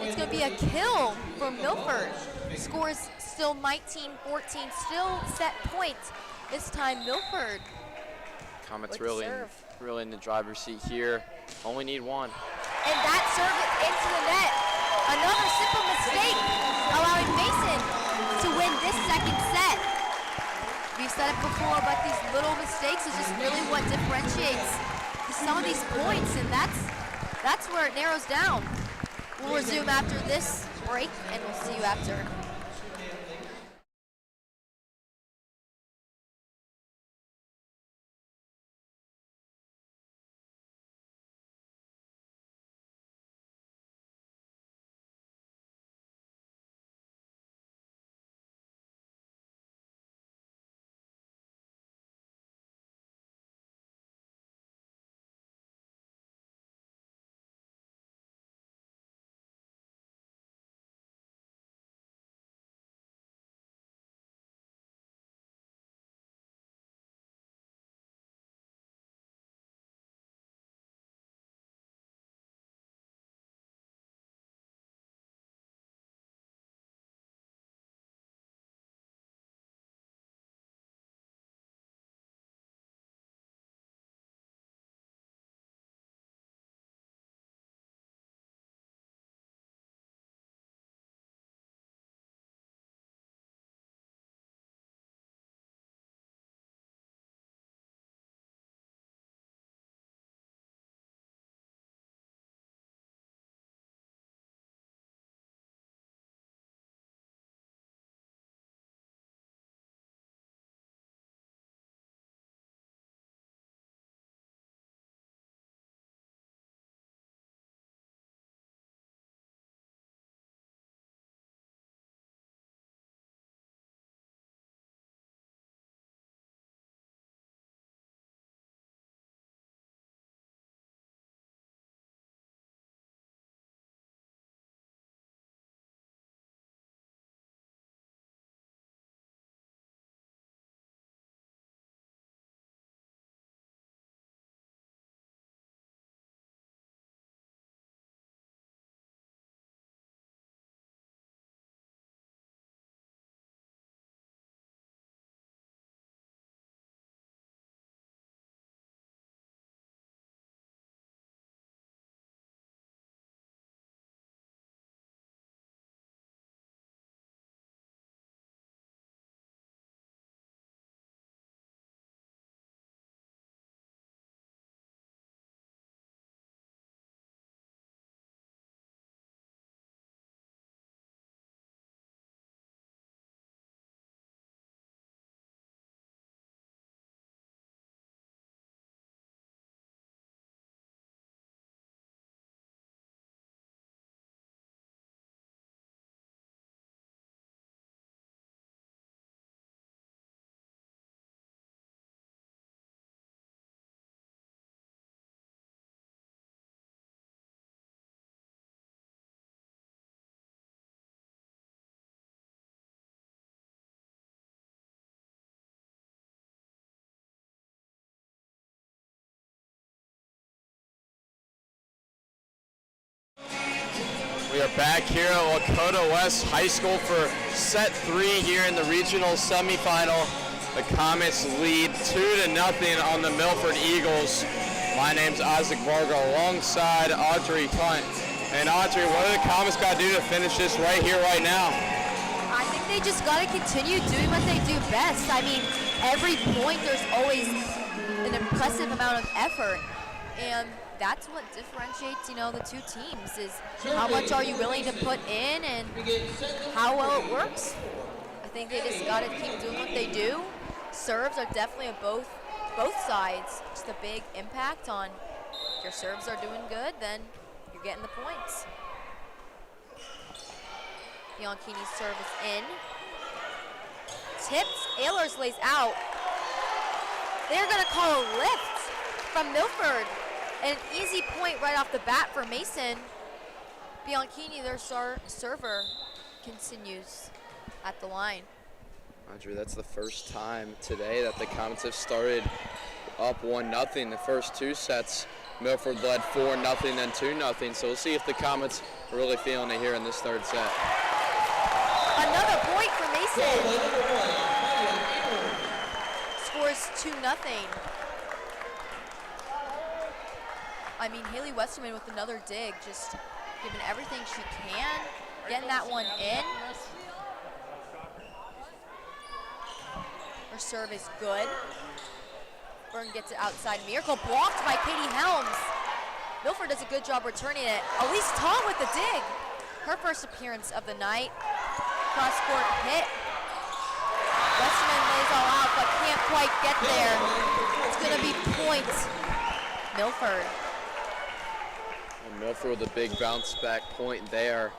It's gonna be a kill from Milford. Scores still 19-14, still set point. This time Milford. Comets really in the driver's seat here. Only need one. And that serve into the net. Another simple mistake, allowing Mason to win this second set. We've said it before, but these little mistakes is just really what differentiates some of these points, and that's where it narrows down. We'll resume after this break, and we'll see you after. We are back here at Lakota West High School for set 3 here in the regional semifinal. The Comets lead 2-0 on the Milford Eagles. My name's Isaac Varga alongside Audrey Hunt. And Audrey, what do the Comets got to do to finish this right here, right now? I think they just got to continue doing what they do best. I mean, every point there's always an impressive amount of effort. And that's what differentiates, the two teams, is how much are you willing to put in and how well it works. I think they just got to keep doing what they do. Serves are definitely of both sides. Just a big impact on if your serves are doing good, then you're getting the points. Bianchini's serve is in. Tips, Ehlers lays out. They're gonna call a lift from Milford. And an easy point right off the bat for Mason. Bianchini, their server, continues at the line. Audrey, that's the first time today that the Comets have started up 1-0. The first two sets, Milford led 4-0, then 2-0. So we'll see if the Comets are really feeling it here in this third set. Another point for Mason. Scores 2-0. I mean, Haley Westerman with another dig, just giving everything she can, getting that one in. Her serve is good. Byrne gets it outside. Miracle blocked by Katie Helms. Milford does a good job returning it. Elise Tall with the dig. Her first appearance of the night. Cross-court hit. Westerman lays all out, but can't quite get there. It's going to be points. Milford. And Milford with a big bounce back point there.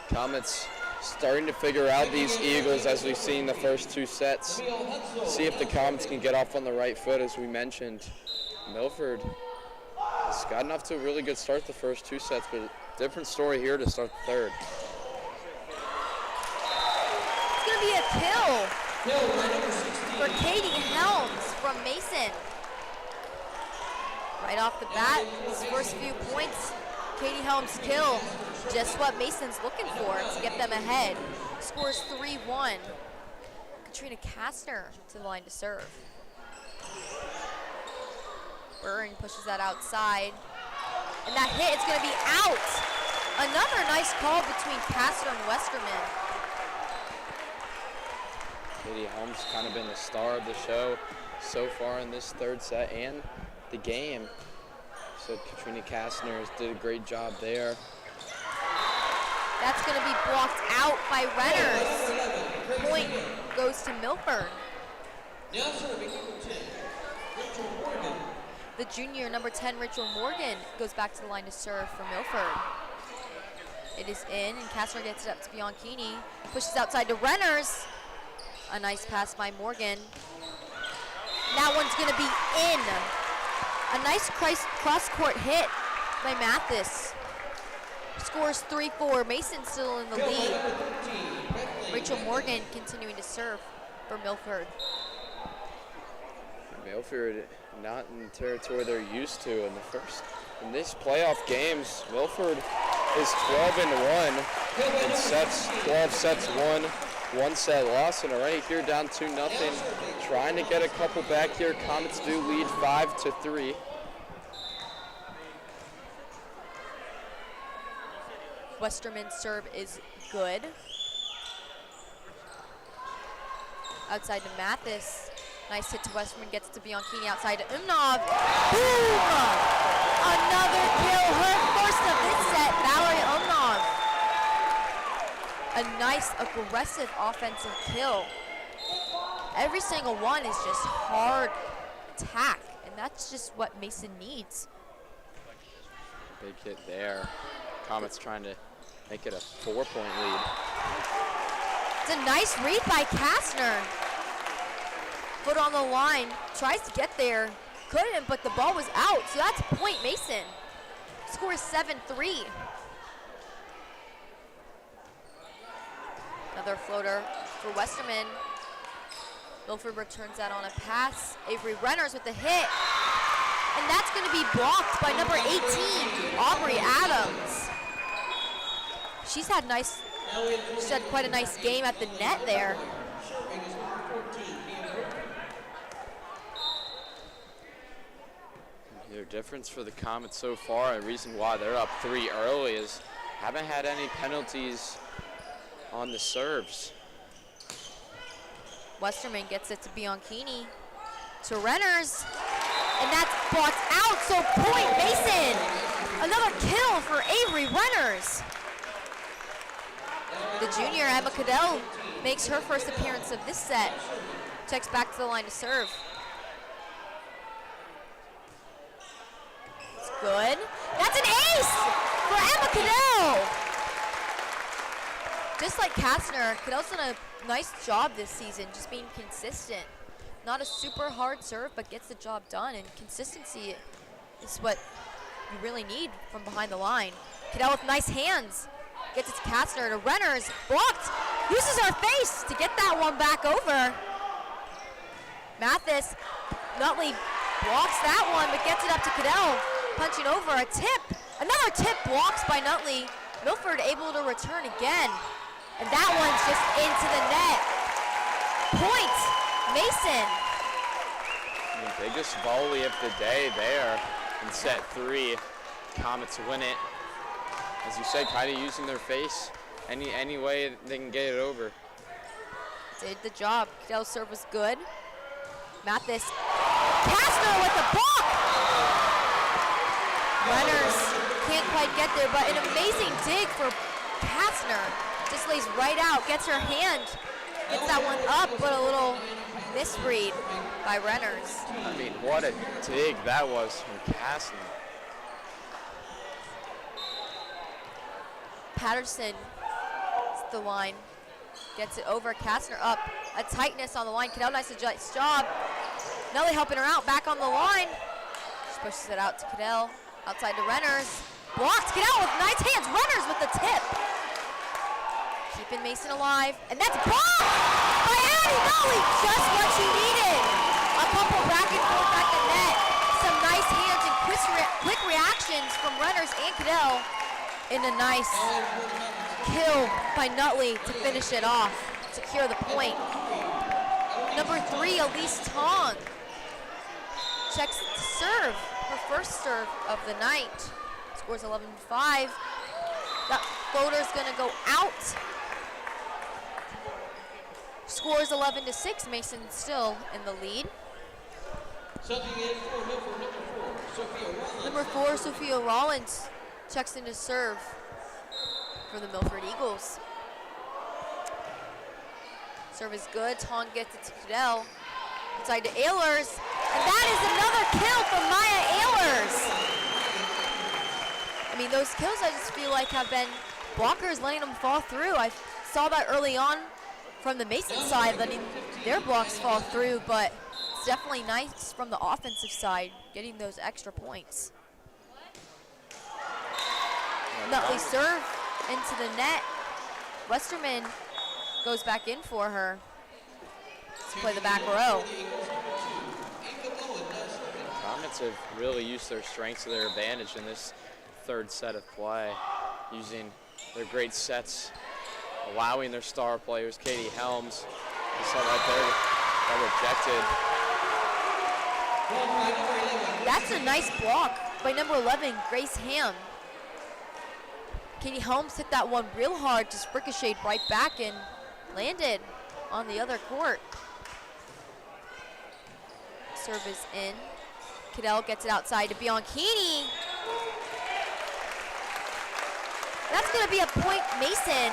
Comets starting to figure out these Eagles as we've seen the first two sets. See if the Comets can get off on the right foot, as we mentioned. Milford has gotten off to a really good start the first two sets, but a different story here to start the third. It's going to be a kill for Katie Helms from Mason. Right off the bat, these first few points, Katie Helms' kill, just what Mason's looking for to get them ahead. Scores 3-1. Katrina Kastner to the line to serve. Byrne pushes that outside. And that hit is going to be out. Another nice call between Kastner and Westerman. Katie Helms kind of been the star of the show so far in this third set and the game. So Katrina Kastner did a great job there. That's going to be blocked out by Renners. Point goes to Milford. The junior, number 10, Rachel Morgan, goes back to the line to serve for Milford. It is in, and Kastner gets it up to Bianchini. Pushes outside to Renners. A nice pass by Morgan. That one's going to be in. A nice cross-court hit by Mathis. Scores 3-4. Mason still in the lead. Rachel Morgan continuing to serve for Milford. Milford not in the territory they're used to in this playoff games. Milford is 12-1 in sets, 12 sets won, 1 set loss, and already here down 2-0. Trying to get a couple back here. Comets do lead 5-3. Westerman's serve is good. Outside to Mathis. Nice hit to Westerman, gets to Bianchini outside to Umnov. Boom! Another kill, her first of this set, Valerie Umnov. A nice aggressive offensive kill. Every single one is just hard attack, and that's just what Mason needs. Big hit there. Comets trying to make it a 4-point lead. It's a nice read by Kastner. Foot on the line, tries to get there, couldn't, but the ball was out, so that's point Mason. Scores 7-3. Another floater for Westerman. Milford returns that on a pass. Avery Renners with the hit. And that's going to be blocked by number 18, Aubrey Adams. She's had quite a nice game at the net there. Their difference for the Comets so far, and the reason why they're up 3 early, is haven't had any penalties on the serves. Westerman gets it to Bianchini, to Renners, and that's blocked out, so point Mason. Another kill for Avery Renners. The junior, Emma Cadell, makes her first appearance of this set. Checks back to the line to serve. It's good. That's an ace for Emma Cadell. Just like Kastner, Cadell's done a nice job this season, just being consistent. Not a super hard serve, but gets the job done, and consistency is what you really need from behind the line. Cadell with nice hands. Gets it to Kastner, to Renner's, blocked. Uses her face to get that one back over. Mathis, Nutley blocks that one, but gets it up to Cadell. Punching over, a tip. Another tip blocks by Nutley. Milford able to return again. And that one's just into the net. Point, Mason. The biggest volley of the day there in set 3. Comets win it. As you said, kind of using their face any way they can get it over. Did the job. Cadell's serve was good. Mathis, Kastner with the block. Renners can't quite get there, but an amazing dig for Kastner. Just lays right out, gets her hand, gets that one up, but a little misread by Renners. I mean, what a dig that was from Kastner. Patterson is the line, gets it over, Kastner up, a tightness on the line. Cadell, nice job. Nelly helping her out, back on the line. She pushes it out to Cadell, outside to Renners. Blocked, Cadell with nice hands, Renners with the tip. Keeping Mason alive, and that's blocked by Addie Nelly, just what she needed. A couple back and forth at the net. Some nice hands and quick reactions from Renners and Cadell. In a nice kill by Nutley to finish it off, secure the point. Number 3, Elise Tong checks to serve, her first serve of the night. Scores 11-5. That floater's gonna go out. Scores 11-6. Mason still in the lead. Subbing in for Milford, number 4, Sophia Rollins. Number 4, Sophia Rollins checks in to serve for the Milford Eagles. Serve is good. Tong gets it to Cadell. Inside to Ehlers. And that is another kill from Maya Ehlers. I mean, those kills I just feel like have been blockers letting them fall through. I saw that early on from the Mason side, letting their blocks fall through, but it's definitely nice from the offensive side, getting those extra points. Nutley serve into the net. Westerman goes back in for her to play the back row. Comets have really used their strengths to their advantage in this third set of play, using their great sets, allowing their star players, Katie Helms, you saw right there, that rejected. That's a nice block by number 11, Grace Ham. Katie Helms hit that one real hard, just ricocheted right back and landed on the other court. Serve is in. Cadell gets it outside to Bianchini. That's going to be a point, Mason.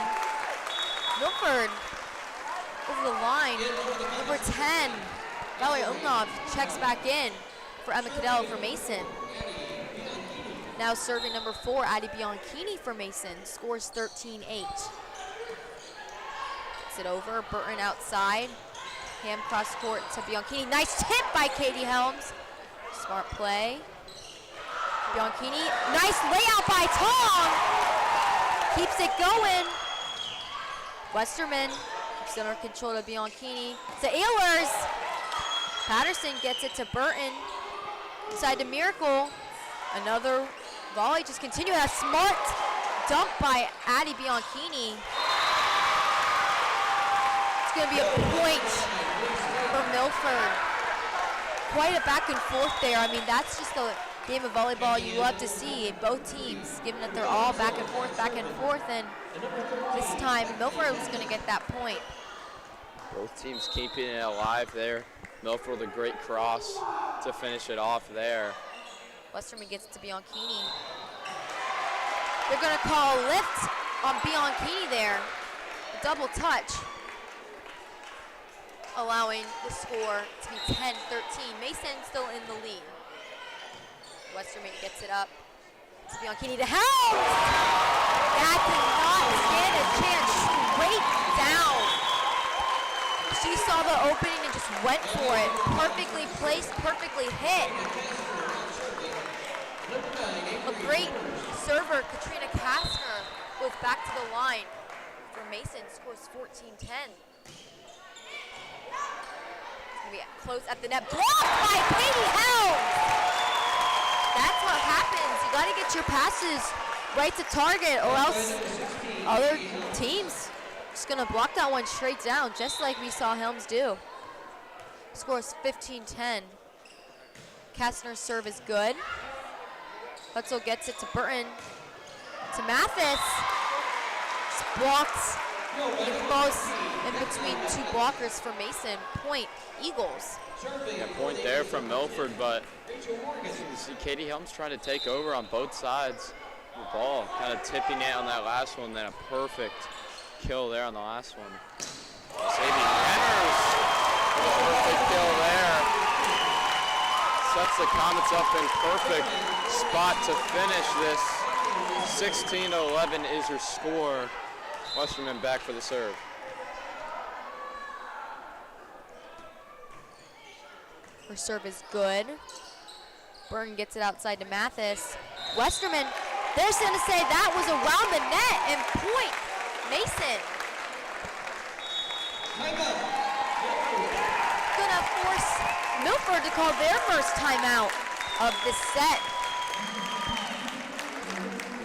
Milford over the line. Number 10, Valerie Umnov checks back in for Emma Cadell for Mason. Now serving number 4, Addie Bianchini for Mason. Scores 13-8. Gets it over, Burton outside. Ham cross court to Bianchini. Nice tip by Katie Helms. Smart play. Bianchini, nice layout by Tong. Keeps it going. Westerman keeps it under control to Bianchini. To Ehlers. Patterson gets it to Burton. Inside to Miracle. Another volley just continue. A smart dump by Addie Bianchini. It's going to be a point for Milford. Quite a back and forth there. I mean, that's just the game of volleyball you love to see. Both teams giving it their all, back and forth, and this time Milford was going to get that point. Both teams keeping it alive there. Milford with a great cross to finish it off there. Westerman gets it to Bianchini. They're going to call a lift on Bianchini there. A double touch. allowing the score to be 10-13. Mason still in the lead. Westerman gets it up to Bianchini to help. That did not stand a chance. Straight down. She saw the opening and just went for it. Perfectly placed, perfectly hit. A great server, Katrina Kastner, goes back to the line for Mason, scores 14-10. It's gonna be close at the net, blocked by Katie Helms! That's what happens. You gotta get your passes right to target, or else other teams just gonna block that one straight down, just like we saw Helms do. Scores 15-10. Kastner's serve is good. Hutzel gets it to Burton. To Mathis. It's blocked. It falls in between two blockers for Mason. Point, Eagles. Yeah, point there from Milford, but you see Katie Helms trying to take over on both sides of the ball, kind of tipping it on that last one, then a perfect kill there on the last one. Sadie Renners with a perfect kill there. Sets the Comets up in perfect spot to finish this. 16-11 is her score. Westerman back for the serve. Her serve is good. Burton gets it outside to Mathis. Westerman, they're going to say that was around the net, and point, Mason. Gonna force Milford to call their first timeout of the set.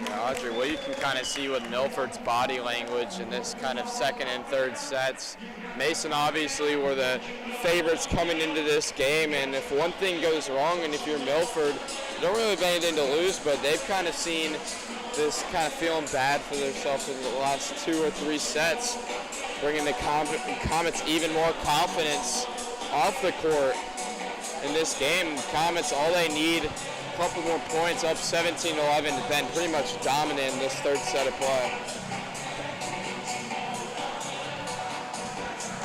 Yeah, Audrey, what you can kind of see with Milford's body language in this kind of second and third sets. Mason obviously were the favorites coming into this game, and if one thing goes wrong, and if you're Milford, you don't really have anything to lose, but they've kind of seen this kind of feeling bad for themselves in the last 2 or 3 sets, bringing the Comets even more confidence off the court in this game. Comets, all they need, a couple more points, up 17-11, then pretty much dominant in this third set of play.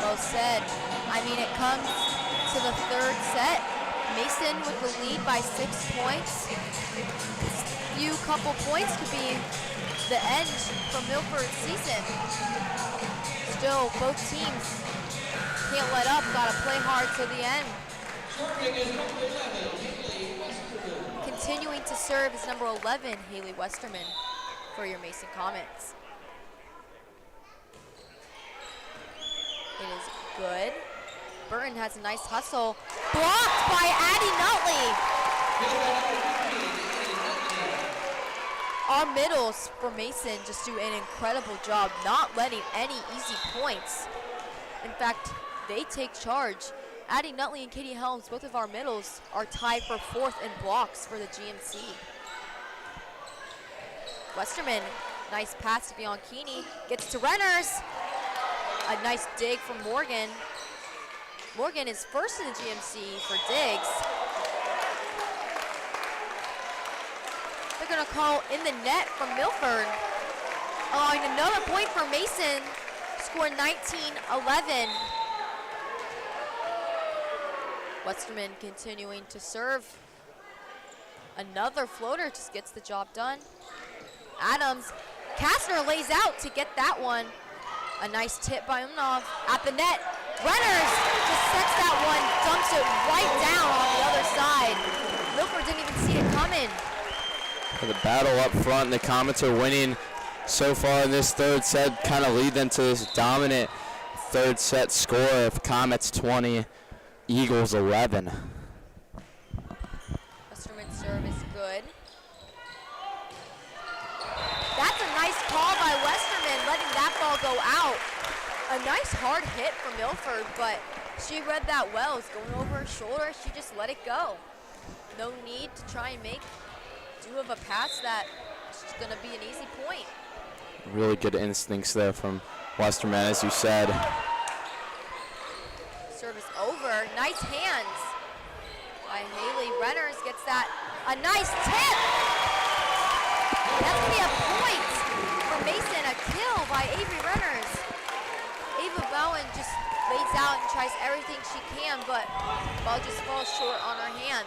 Well said. I mean, it comes to the third set. Mason with the lead by 6 points. This few couple points could be the end for Milford's season. Still, both teams can't let up, gotta play hard to the end. Continuing to serve is number 11, Haley Westerman, for your Mason Comets. It is good. Burton has a nice hustle. Blocked by Addie Nutley. Our middles for Mason just do an incredible job not letting any easy points. In fact, they take charge. Addie Nutley and Katie Helms, both of our middles, are tied for 4th in blocks for the GMC. Westerman, nice pass to Bianchini, gets to Renners. A nice dig from Morgan. Morgan is first in the GMC for digs. They're gonna call in the net from Milford. Allowing another point for Mason, score 19-11. Westerman continuing to serve. Another floater just gets the job done. Adams, Kastner lays out to get that one. A nice tip by Umnov at the net. Renners just sets that one, dumps it right down on the other side. Milford didn't even see it coming. The battle up front, the Comets are winning so far in this third set, kind of lead them to this dominant third set score of Comets 20, Eagles 11. Westerman's serve is good. That's a nice call by Westerman, letting that ball go out. A nice hard hit from Milford, but she read that well. It's going over her shoulder. She just let it go. No need to try and make do of a pass that is just going to be an easy point. Really good instincts there from Westerman, as you said. Service over. Nice hands by Haley. Renners gets that. A nice tip. That's going to be a point for Mason. A kill by Avery Renners. Ava Bowen just lays out and tries everything she can, but the ball just falls short on her hand.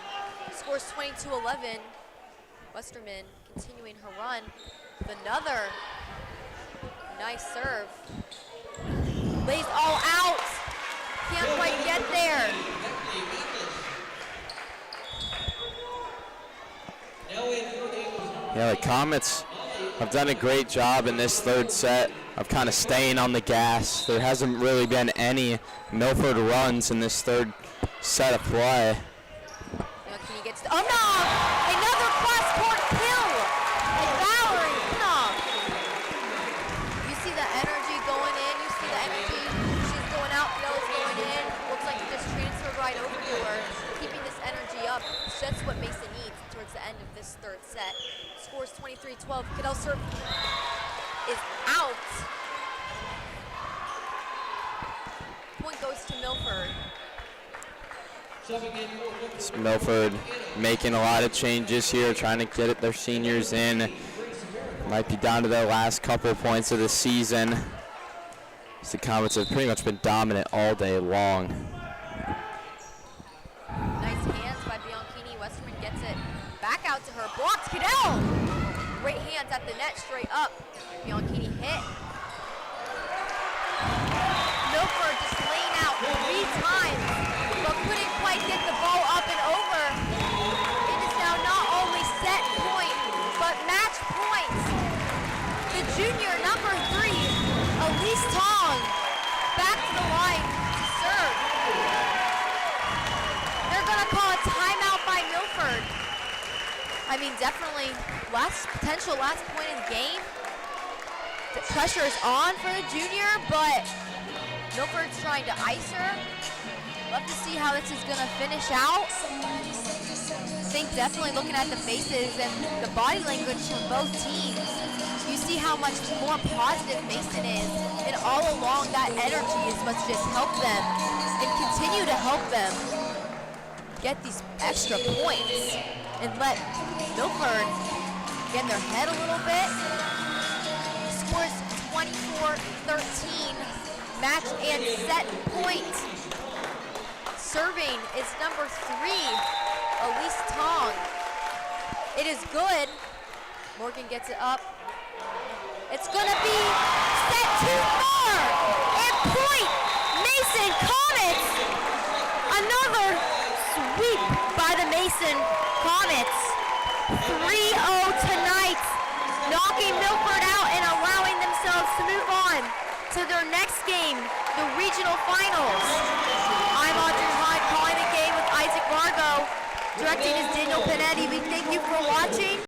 Scores 22-11. Westerman continuing her run with another nice serve. Lays all out. Can't quite get there. Yeah, the Comets have done a great job in this third set of kind of staying on the gas. There hasn't really been any Milford runs in this third set of play. Can gets oh no! Another cross-court kill! And Valerie, no! You see the energy going in. You see the energy. She's going out. Bill's going in. Looks like it just transferred right over to her. Keeping this energy up. It's just what Mason needs towards the end of this third set. Scores 23-12. Cadell serve is out. Point goes to Milford. It's Milford making a lot of changes here, trying to get their seniors in. Might be down to their last couple points of the season. The Comets have pretty much been dominant all day long. Nice hands by Bianchini. Westerman gets it back out to her. Blocked Cadell. Great hands at the net, straight up. Bianchini hit. Milford just laying out 3 times, but couldn't quite get the ball up and over. It is now not only set point, but match points. The junior, number 3, Elise Tong, back to the line to serve. They're gonna call a timeout by Milford. I mean, definitely potential last point of the game. The pressure is on for the junior, but Milford's trying to ice her. Love to see how this is gonna finish out. I think definitely looking at the faces and the body language from both teams, you see how much more positive Mason is, and all along that energy is what's just helped them and continue to help them get these extra points and let Milford get in their head a little bit. Scores 24-13, match and set point. Serving is number 3, Elise Tong. It is good. Morgan gets it up. It's gonna be set 2 more, and point, Mason Comets. Another sweep by the Mason Comets. 3-0 tonight, knocking Milford out and allowing themselves to move on to their next game, the regional finals. I'm Audrey Hunt, calling the game with Isaac Vargo. Directing is Daniel Panetti. We thank you for watching.